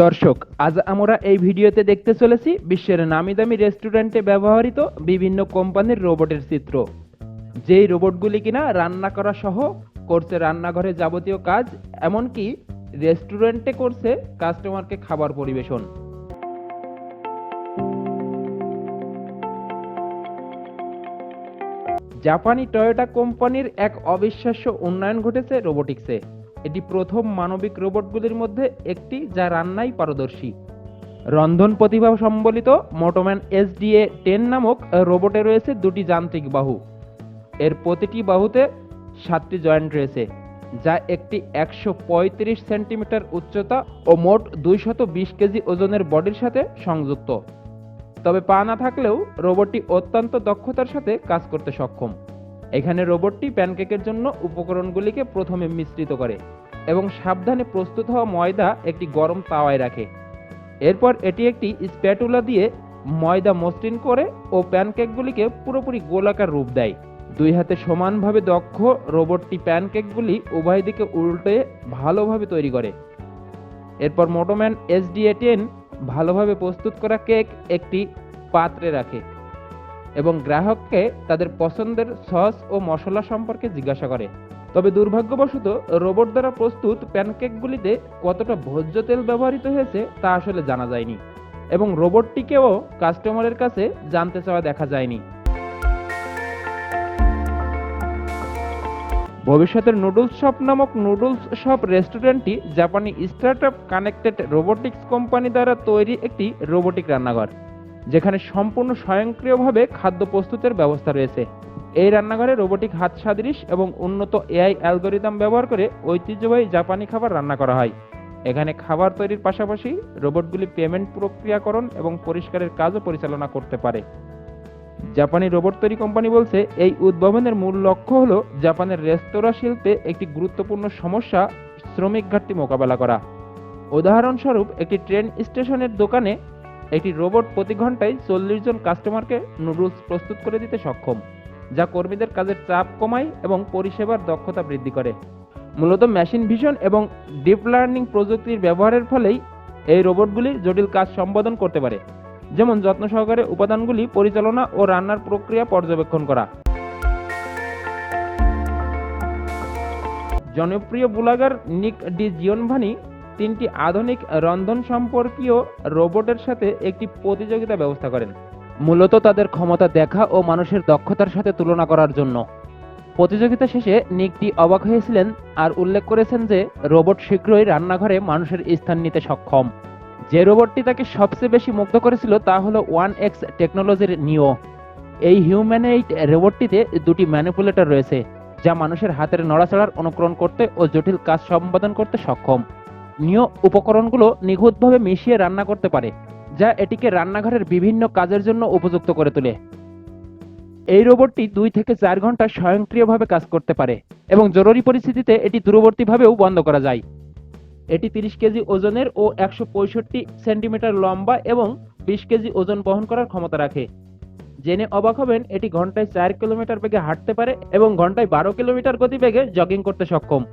দর্শক, আজ আমরা এই ভিডিওতে দেখতে চলেছি বিশ্বের নামিদামি রেস্টুরেন্টে ব্যবহৃত বিভিন্ন কোম্পানির রোবটের চিত্র। যেই রোবটগুলি কিনা রান্না করা সহ করছে রান্নাঘরে যাবতীয় কাজ, এমনকি রেস্টুরেন্টে করছে কাস্টমারকে খাবার পরিবেশন। জাপানি টয়োটা কোম্পানির এক অবিশ্বাস্য উন্নয়ন ঘটেছে রোবোটিক্সে। এটি প্রথম মানবিক রোবটগুলির মধ্যে একটি যা রান্নায় পারদর্শী। রন্ধন প্রতিভা সম্বলিত মোটোম্যান SDA-10 নামক রোবটে রয়েছে দুটি যান্ত্রিক বাহু। এর প্রতিটি বাহুতে 7টি জয়েন্ট রয়েছে, যা একটি 135 সেন্টিমিটার উচ্চতা ও মোট 220 কেজি ওজনের বডির সাথে সংযুক্ত। তবে পা না থাকলেও রোবটটি অত্যন্ত দক্ষতার সাথে কাজ করতে সক্ষম। এখানে রোবটটি প্যানকেকের জন্য উপকরণগুলিকে প্রথমে মিশ্রিত করে এবং সাবধানে প্রস্তুত হওয়া ময়দা একটি গরম তাওয়ায় রাখে। এরপর এটি একটি স্প্যাটুলা দিয়ে ময়দা মসৃণ করে ও প্যানকেকগুলিকে পুরোপুরি গোলাকার রূপ দেয়। দুই হাতে সমানভাবে দক্ষ রোবটটি প্যানকেকগুলি উভয় দিকে উল্টে ভালোভাবে তৈরি করে। এরপর মোটোম্যান SDA-10 ভালোভাবে প্রস্তুত করা কেক একটি পাত্রে রাখে এবং গ্রাহককে তাদের পছন্দের সস ও মশলা সম্পর্কে জিজ্ঞাসা করে। তবে দুর্ভাগ্যবশত রোবট দ্বারা প্রস্তুত প্যানকেকগুলিতে কতটা ভোজ্য তেল ব্যবহৃত হয়েছে তা আসলে জানা যায়নি এবং রোবটটিকেও কাস্টমারের কাছে জানতে চাওয়া দেখা যায়নি। ভবিষ্যতের নুডলস শপ নামক নুডলস শপ রেস্টুরেন্টটি জাপানি স্টার্টআপ কানেক্টেড রোবোটিক্স কোম্পানি দ্বারা তৈরি একটি রোবোটিক রান্নাঘর, যেখানে সম্পূর্ণ স্বয়ংক্রিয়ভাবে খাদ্য প্রস্তুতের ব্যবস্থা রয়েছে। এই রান্নাঘরে রোবোটিক হাত সাদৃশ এবং উন্নত AI অ্যালগোরিদম ব্যবহার করে ঐতিহ্যবাহী জাপানি খাবার রান্না করা হয়। এখানে খাবার তৈরির পাশাপাশি রোবটগুলি পেমেন্ট প্রক্রিয়াকরণ এবং পরিষ্কারের কাজও পরিচালনা করতে পারে। জাপানি রোবট তৈরি কোম্পানি বলছে, এই উদ্ভাবনের মূল লক্ষ্য হল জাপানের রেস্তোরাঁ শিল্পে একটি গুরুত্বপূর্ণ সমস্যা শ্রমিক ঘাটতি মোকাবেলা করা। উদাহরণস্বরূপ, একটি ট্রেন স্টেশনের দোকানে একটি রোবট প্রতি ঘন্টায় 40 জন কাস্টমারকে নুডলস প্রস্তুত করে দিতে সক্ষম, যা কর্মীদের কাজের চাপ কমায় এবং পরিষেবার দক্ষতা বৃদ্ধি করে। মূলত মেশিন ভিশন এবং ডিপ লার্নিং প্রযুক্তির ব্যবহারের ফলেই এই রোবটগুলি জটিল কাজ সম্পাদন করতে পারে, যেমন যত্ন সহকারে উপাদানগুলি পরিচালনা ও রান্নার প্রক্রিয়া পর্যবেক্ষণ করা। জনপ্রিয় ব্লগার নিক ডি জিওনভানি 3টি আধুনিক রন্ধন সম্পর্কীয় রোবটের সাথে একটি প্রতিযোগিতা ব্যবস্থা করেন, মূলত তাদের ক্ষমতা দেখা ও মানুষের দক্ষতার সাথে তুলনা করার জন্য। প্রতিযোগিতা শেষে নিকটি অবাক হয়েছিলেন আর উল্লেখ করেছেন যে রোবট শীঘ্রই রান্নাঘরে মানুষের স্থান নিতে সক্ষম। যে রোবটটি তাকে সবচেয়ে বেশি মুগ্ধ করেছিল তা হলো 1X টেকনোলজির নিও। এই হিউম্যানয়েড রোবটটিতে দুটি ম্যানিপুলেটর রয়েছে, যা মানুষের হাতের নড়াচড়ার অনুকরণ করতে ও জটিল কাজ সম্পাদন করতে সক্ষম। নিও উপকরণগুলো নিখুঁতভাবে মিশিয়ে রান্না করতে পারে, যা এটিকে রান্নাঘরের বিভিন্ন কাজের জন্য উপযুক্ত করে তোলে। এই রোবটটি 2 থেকে 4 ঘন্টা স্বয়ংক্রিয়ভাবে কাজ করতে পারে এবং জরুরি পরিস্থিতিতে এটি দূরবর্তীভাবেও বন্ধ করা যায়। এটি 30 কেজি ওজনের ও 165 সেন্টিমিটার লম্বা এবং 20 কেজি ওজন বহন করার ক্ষমতা রাখে। জেনে অবাক হবেন, এটি ঘন্টায় 4 কিলোমিটার বেগে হাঁটতে পারে এবং ঘন্টায় 12 কিলোমিটার গতিবেগে জগিং করতে সক্ষম।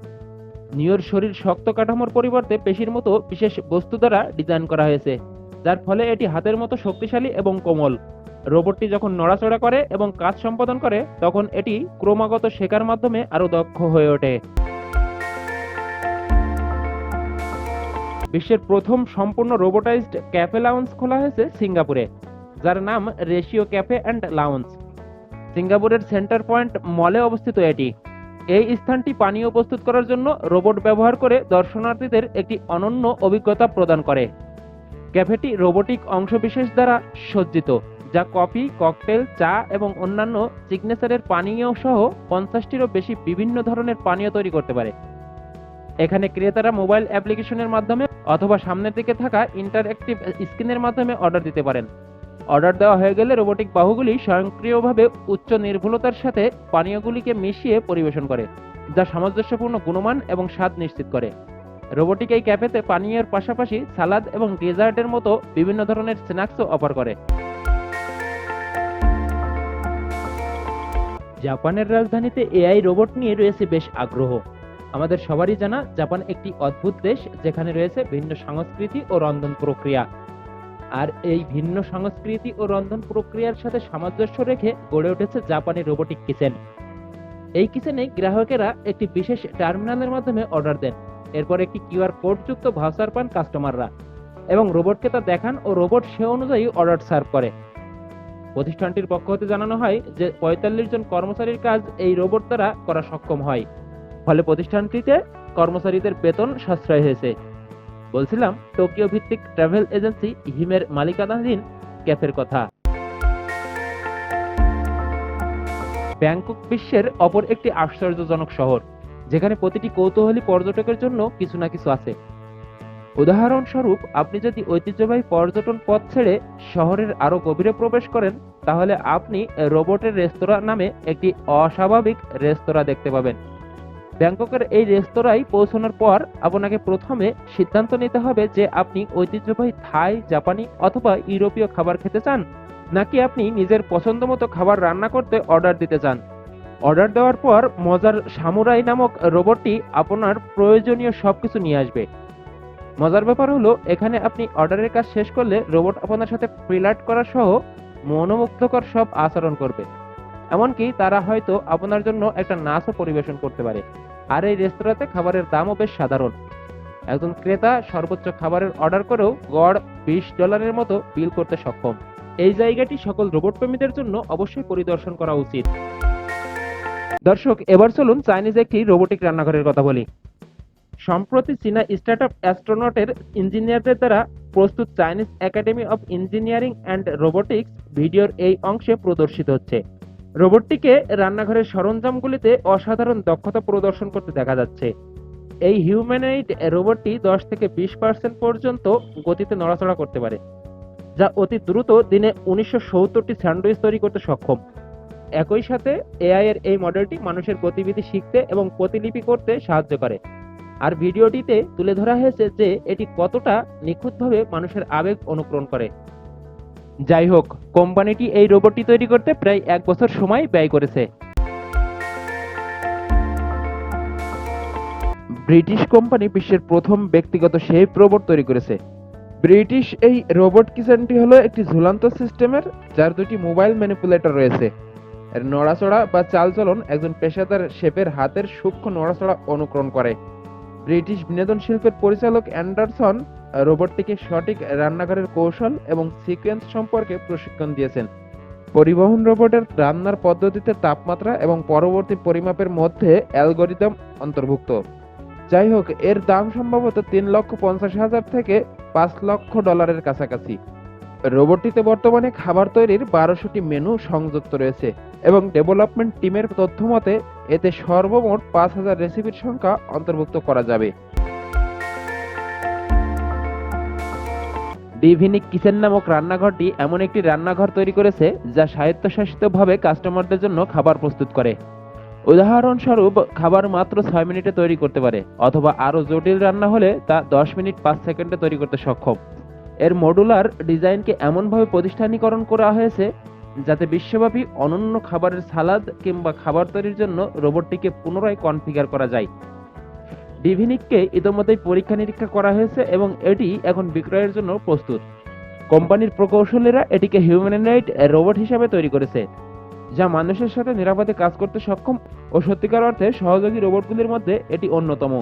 নিওর শরীর শক্ত কাঠামোর পরিবর্তে পেশির মতো বিশেষ বস্তু দ্বারা ডিজাইন করা হয়েছে, যার ফলে এটি হাতের মতো শক্তিশালী এবং কোমল। রোবটটি যখন নড়াচড়া করে এবং কাজ সম্পাদন করে, তখন এটি ক্রমাগত শেখার মাধ্যমে আরও দক্ষ হয়ে ওঠে। বিশ্বের প্রথম সম্পূর্ণ রোবোটাইজড ক্যাফে লাউঞ্জ খোলা হয়েছে সিঙ্গাপুরে, যার নাম রেশিও ক্যাফে অ্যান্ড লাউঞ্জ। সিঙ্গাপুরের সেন্টার পয়েন্ট মলে অবস্থিত এটি। এই স্থানটি পানীয় প্রস্তুত করার জন্য রোবট ব্যবহার করে দর্শনার্থীদের একটি অনন্য অভিজ্ঞতা প্রদান করে। ক্যাফেটি রোবোটিক অংশবিশেষ দ্বারা সজ্জিত, যা কফি, ককটেল, চা এবং অন্যান্য সিগনেচারের পানীয় সহ 50টিরও বেশি বিভিন্ন ধরনের পানীয় তৈরি করতে পারে। এখানে ক্রেতারা মোবাইল অ্যাপ্লিকেশনের মাধ্যমে অথবা সামনের দিকে থাকা ইন্টারঅ্যাক্টিভ স্ক্রিনের মাধ্যমে অর্ডার দিতে পারেন। অর্ডার দেওয়া হয়ে গেলে রোবোটিক বাহুগুলি স্বয়ংক্রিয়ভাবে উচ্চ নির্ভুলতার সাথে পানীয়গুলিকে মিশিয়ে পরিবেশন করে, যা সামঞ্জস্যপূর্ণ গুণমান এবং স্বাদ নিশ্চিত করে। রোবোটিক এই ক্যাফেতে পানীয়ের পাশাপাশি সালাদ এবং ডেজার্টের মতো বিভিন্ন ধরনের স্ন্যাক্সও অফার করে। জাপানের রাজধানীতে AI রোবট নিয়ে রয়েছে বেশ আগ্রহ। আমাদের সবারই জানা জাপান একটি অদ্ভুত দেশ, যেখানে রয়েছে ভিন্ন সংস্কৃতি ও রন্ধন প্রক্রিয়া। আর এই ভিন্ন সংস্কৃতি ও রন্ধন প্রক্রিয়ার সাথে সামঞ্জস্য রেখে গড়ে উঠেছে জাপানি রোবোটিক কিচেন। এই কিচেনে গ্রাহকেরা একটি বিশেষ টার্মিনালের মাধ্যমে অর্ডার দেন। এরপর একটি কিউআর কোড যুক্ত ভাউচার পান কাস্টমাররা, এবং রোবটকে তা দেখান ও রোবট সে অনুযায়ী অর্ডার সার্ভ করে। প্রতিষ্ঠানটির পক্ষ হতে জানানো হয় যে ৪৫ জন কর্মচারীর কাজ এই রোবট দ্বারা করা সক্ষম হয়। ফলে প্রতিষ্ঠানটিতে কর্মচারীদের বেতন সাশ্রয় হয়েছে। বলছিলাম টোকিও ভিত্তিক ট্রাভেল এজেন্সি হিমের মালিকানাধীন ক্যাফের কথা। ব্যাংকক বিশ্বের অপর একটি আশ্চর্যজনক শহর, যেখানে প্রতিটি কৌতূহলী পর্যটকের জন্য কিছু না কিছু আছে। উদাহরণস্বরূপ, আপনি যদি ঐতিহ্যবাহী পর্যটন পথ ছেড়ে শহরের আরো গভীরে প্রবেশ করেন, তাহলে আপনি রোবটের রেস্তোরাঁ নামে একটি অস্বাভাবিক রেস্তোরাঁ দেখতে পাবেন। ব্যাংককের এই রেস্তোরাঁয় পৌঁছানোর পর আপনাকে প্রথমে সিদ্ধান্ত নিতে হবে যে আপনি ঐতিহ্যবাহী থাই, জাপানি অথবা ইউরোপীয় খাবার খেতে চান, নাকি আপনি নিজের পছন্দ মতো খাবার রান্না করতে অর্ডার দিতে চান। অর্ডার দেওয়ার পর মজার সামুরাই নামক রোবটটি আপনার প্রয়োজনীয় সবকিছু নিয়ে আসবে। মজার ব্যাপার হলো, এখানে আপনি অর্ডারের কাজ শেষ করলে রোবট আপনার সাথে ফ্লির্ট করা সহ মনোমুগ্ধকর সব আচরণ করবে। এমনকি তারা হয়তো আপনার জন্য একটা নাচও পরিবেশন করতে পারে। আর এই রেস্তোরাঁতে খাবারের দামও বেশ সাধারণ। একজন ক্রেতা সর্বোচ্চ খাবারের অর্ডার করেও গড় $20 মতো বিল করতে সক্ষম। এই জায়গাটি সকল রোবট প্রেমীদের জন্য অবশ্যই পরিদর্শন করা উচিত। দর্শক, এবার চলুন চাইনিজ একটি রোবোটিক রান্নাঘরের কথা বলি। সম্প্রতি চীনা স্টার্টআপ অ্যাস্ট্রোনটের ইঞ্জিনিয়ারদের দ্বারা প্রস্তুত Chinese academy of engineering and robotics ভিডিওর এই অংশে প্রদর্শিত হচ্ছে। রোবটটিকে রান্নাঘরের সরঞ্জামগুলিতে অসাধারণ দক্ষতা প্রদর্শন করতে দেখা যাচ্ছে। এই হিউম্যানয়েড রোবটটি 10 থেকে 20% পর্যন্ত গতিতে নড়াচড়া করতে পারে, যা অতি দ্রুত দিনে 1970টি স্যান্ডউইচ তৈরি করতে সক্ষম। একই সাথে এআই এর এই মডেলটি মানুষের গতিবিধি শিখতে এবং প্রতিলিপি করতে সাহায্য করে। আর ভিডিওটিতে তুলে ধরা হয়েছে যে এটি কতটা নিখুঁতভাবে মানুষের আবেগ অনুকরণ করে। যাই হোক, কোম্পানিটি এই রোবটটি তৈরি করতে প্রায় 1 বছর সময় ব্যয় করেছে। ব্রিটিশ কোম্পানি বিশ্বের প্রথম ব্যক্তিগত শেফ রোবট তৈরি করেছে। ব্রিটিশ এই রোবট কিচেনটি হলো একটি ঝুলন্ত সিস্টেমের, যার 2টি মোবাইল ম্যানিপুলেটর রয়েছে। এর নড়াচড়া বা চালচলন একজন পেশাদার শেফের হাতের সূক্ষ্ম নড়াচড়া অনুকরণ করে। ব্রিটিশ বিনোদন শিল্পের পরিচালক অ্যান্ডারসন রোবটটিকে সঠিক রান্নাঘরের কৌশল এবং সিকোয়েন্স সম্পর্কে প্রশিক্ষণ দিয়েছেন। পরিবহন রোবটের রান্নার পদ্ধতিতে তাপমাত্রা এবং পরবর্তী পরিমাপের মধ্যে অ্যালগরিদম অন্তর্ভুক্ত। যাই হোক, এর দাম সম্ভবত $3,50,000 থেকে $5,00,000 কাছাকাছি। রোবটটিতে বর্তমানে খাবার তৈরির 1200টি মেনু সংযুক্ত রয়েছে এবং ডেভেলপমেন্ট টিমের তথ্য মতে এতে সর্বমোট 5,000 রেসিপির সংখ্যা অন্তর্ভুক্ত করা যাবে। ডিভিনিক কিচেন নামক রান্নাঘরটি এমন একটি রান্নাঘর তৈরি করেছে যা স্বায়ত্তশাসিতভাবে কাস্টমারদের জন্য খাবার প্রস্তুত করে। উদাহরণস্বরূপ, খাবার মাত্র 6 মিনিটে তৈরি করতে পারে, অথবা আরও জটিল রান্না হলে তা 10 মিনিট 5 সেকেন্ডে তৈরি করতে সক্ষম। এর মডুলার ডিজাইনকে এমনভাবে প্রতিষ্ঠানিকরণ করা হয়েছে যাতে বিশ্বব্যাপী অনন্য খাবারের সালাদ কিংবা খাবার তৈরির জন্য রোবটটিকে পুনরায় কনফিগার করা যায়। ডিভিনিককে ইতিমধ্যেই পরীক্ষা নিরীক্ষা করা হয়েছে এবং এটি এখন বিক্রয়ের জন্য প্রস্তুত। কোম্পানির প্রকৌশলীরা এটিকে হিউম্যানয়েড রোবট হিসাবে তৈরি করেছে, যা মানুষের সাথে নিরাপদে কাজ করতে সক্ষম ও সত্যিকার অর্থে সহযোগী রোবটগুলির মধ্যে এটি অন্যতম।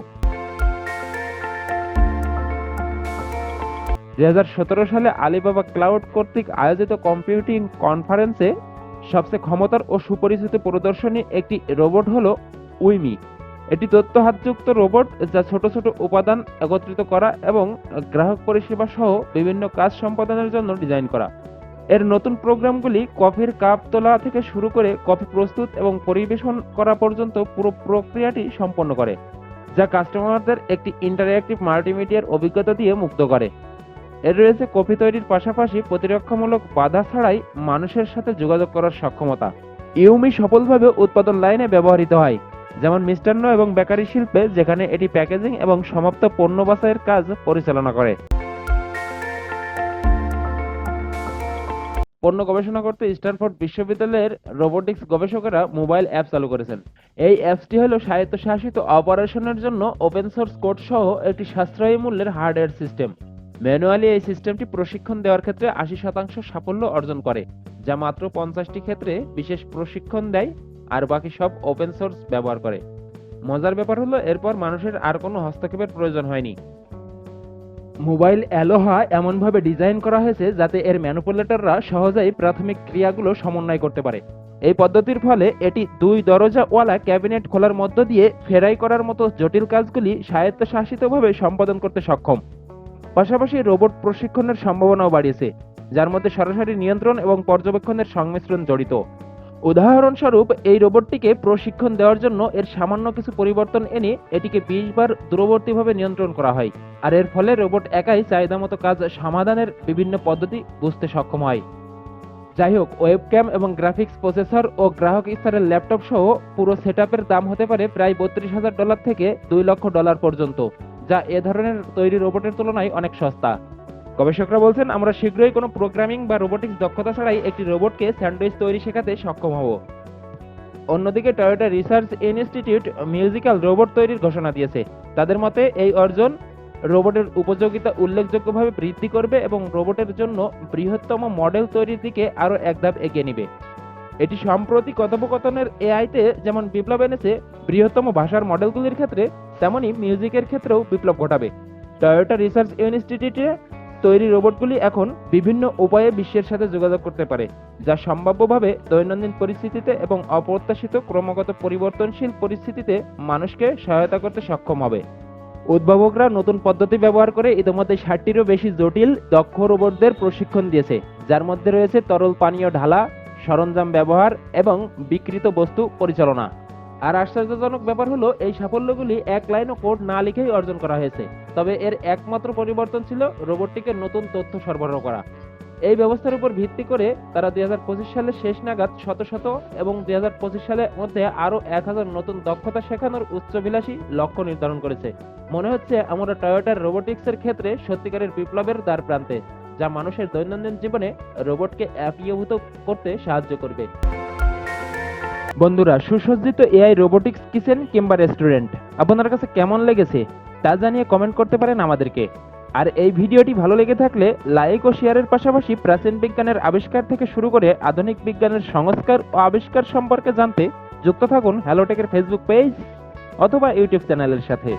2017 সালে আলিবাবা ক্লাউড কর্তৃক আয়োজিত কম্পিউটিং কনফারেন্সে সবচেয়ে ক্ষমতার ও সুপরিচিত প্রদর্শনী একটি রোবট হল উইমি। এটি তথ্য হাতযুক্ত রোবট যা ছোট ছোট উপাদান একত্রিত করা এবং গ্রাহক পরিষেবা সহ বিভিন্ন কাজ সম্পাদনের জন্য ডিজাইন করা। এর নতুন প্রোগ্রামগুলি কফির কাপ তোলা থেকে শুরু করে কফি প্রস্তুত এবং পরিবেশন করা পর্যন্ত পুরো প্রক্রিয়াটি সম্পন্ন করে, যা কাস্টমারদের একটি ইন্টারঅ্যাক্টিভ মাল্টিমিডিয়ার অভিজ্ঞতা দিয়ে মুক্ত করে। এর রয়েছে কফি তৈরির পাশাপাশি প্রতিরক্ষামূলক বাধা ছাড়াই মানুষের সাথে যোগাযোগ করার সক্ষমতা। ইউমি সফলভাবে উৎপাদন লাইনে ব্যবহৃত হয়, যেমন মিষ্টান্ন এবং বেকারি শিল্পে, যেখানে এটি প্যাকেজিং এবং সমাপ্ত পণ্য বাছাইয়ের কাজ পরিচালনা করে। পণ্য গবেষণা করতে স্ট্যানফোর্ড বিশ্ববিদ্যালয়ের রোবোটিক্স গবেষকেরা মোবাইল অ্যাপ চালু করেছেন। এই অ্যাপসটি হলো স্বায়ত্তশাসিত অপারেশনের জন্য ওপেন সোর্স কোড সহ একটি সাশ্রয়ী মূল্যের হার্ডওয়্যার সিস্টেম। ম্যানুয়ালি এই সিস্টেমটি প্রশিক্ষণ দেওয়ার ক্ষেত্রে 80% সাফল্য অর্জন করে, যা মাত্র 50টি ক্ষেত্রে বিশেষ প্রশিক্ষণ দেয় আর বাকি সব ওপেন সোর্স ব্যবহার করে। মজার ব্যাপার হলো এরপর মানুষের আর কোনো হস্তক্ষেপের প্রয়োজন হয়নি। মোবাইল অ্যালোহা এমনভাবে ডিজাইন করা হয়েছে যাতে এর ম্যানিপুলেটররা সহজেই প্রাথমিক ক্রিয়াগুলো সমন্বয় করতে পারে। এই পদ্ধতির ফলে এটি 2 দরজাওয়ালা ক্যাবিনেট খোলার মধ্য দিয়ে ফেরাই করার মতো জটিল কাজগুলি স্বায়ত্তশাসিতভাবে সম্পাদন করতে সক্ষম। পাশাপাশি রোবট প্রশিক্ষণের সম্ভাবনাও বাড়িয়েছে, যার মধ্যে সরাসরি নিয়ন্ত্রণ এবং পর্যবেক্ষণের সংমিশ্রণ জড়িত। উদাহরণস্বরূপ, এই রোবটটিকে প্রশিক্ষণ দেওয়ার জন্য এর সামান্য কিছু পরিবর্তন এনে এটিকে 20 বার দূরবর্তীভাবে নিয়ন্ত্রণ করা হয়, আর এর ফলে রোবট একাই চাহিদামতো কাজ সমাধানের বিভিন্ন পদ্ধতি বুঝতে সক্ষম হয়। যাই হোক, ওয়েবক্যাম এবং গ্রাফিক্স প্রসেসর ও গ্রাহক স্তরের ল্যাপটপ সহ পুরো সেটআপের দাম হতে পারে প্রায় $32,000 থেকে $2 লক্ষ পর্যন্ত, যা এ ধরনের তৈরি রোবটের তুলনায় অনেক সস্তা। গবেষকরা বলছেন, আমরা শীঘ্রই কোনো প্রোগ্রামিং বা রোবোটিক্স দক্ষতা ছাড়াই একটি রোবটকে স্যান্ডউইচ তৈরি শেখাতে সক্ষম হব। অন্যদিকে Toyota research institute musical robot তৈরির ঘোষণা দিয়েছে। তাদের মতে এই অর্জন রোবটের উপযোগিতা উল্লেখযোগ্যভাবে বৃদ্ধি করবে এবং রোবটের জন্য বৃহত্তম মডেল তৈরির দিকে আরও এক ধাপ এগিয়ে নেবে। এটি সম্প্রতি কথোপকথনের এআইতে যেমন বিপ্লব এনেছে, বৃহত্তম ভাষার মডেলগুলির ক্ষেত্রে তেমনি মিউজিকের ক্ষেত্রেও বিপ্লব ঘটাবে। টয়োটা রিসার্চ ইনস্টিটিউটে তৈরি রোবটগুলি এখন বিভিন্ন উপায়ে বিশ্বের সাথে যোগাযোগ করতে পারে, যা সম্ভাব্যভাবে দৈনন্দিন পরিস্থিতিতে এবং অপ্রত্যাশিত ক্রমাগত পরিবর্তনশীল পরিস্থিতিতে মানুষকে সহায়তা করতে সক্ষম হবে। উদ্ভাবকরা নতুন পদ্ধতি ব্যবহার করে ইতিমধ্যে 60টিরও বেশি জটিল দক্ষ রোবটদের প্রশিক্ষণ দিয়েছে, যার মধ্যে রয়েছে তরল পানীয় ঢালা, সরঞ্জাম ব্যবহার এবং বিকৃত বস্তু পরিচালনা। আর আশ্চর্যজনক ব্যাপার হলো, এই সাফল্যগুলি এক লাইনও কোড না লিখেই অর্জন করা হয়েছে। তবে এর একমাত্র পরিবর্তন ছিল রোবটটিকে নতুন তথ্য সরবরাহ করা। এই ব্যবস্থার উপর ভিত্তি করে তারা 2025 সালের শেষ নাগাদ শত এবং 2025 সালের মধ্যে আরও 1000 নতুন দক্ষতা শেখানোর উচ্চাভিলাষী লক্ষ্য নির্ধারণ করেছে। মনে হচ্ছে আমরা টয়োটার রোবোটিক্সের ক্ষেত্রে সত্যিকারের বিপ্লবের দ্বার প্রান্তে, যা মানুষের দৈনন্দিন জীবনে রোবটকে একীভূত করতে সাহায্য করবে। বন্ধুরা, সুসজ্জিত এআই রোবোটিক্স কিচেন কিংবা রেস্টুরেন্ট আপনার কাছে কেমন লেগেছে তা জানিয়ে কমেন্ট করতে পারেন আমাদেরকে। আর এই ভিডিওটি ভালো লেগে থাকলে লাইক ও শেয়ারের পাশাপাশি প্রাচীন বিজ্ঞানের আবিষ্কার থেকে শুরু করে আধুনিক বিজ্ঞানের সংস্কার ও আবিষ্কার সম্পর্কে জানতে যুক্ত থাকুন হ্যালোটেকের ফেসবুক পেজ অথবা ইউটিউব চ্যানেলের সাথে।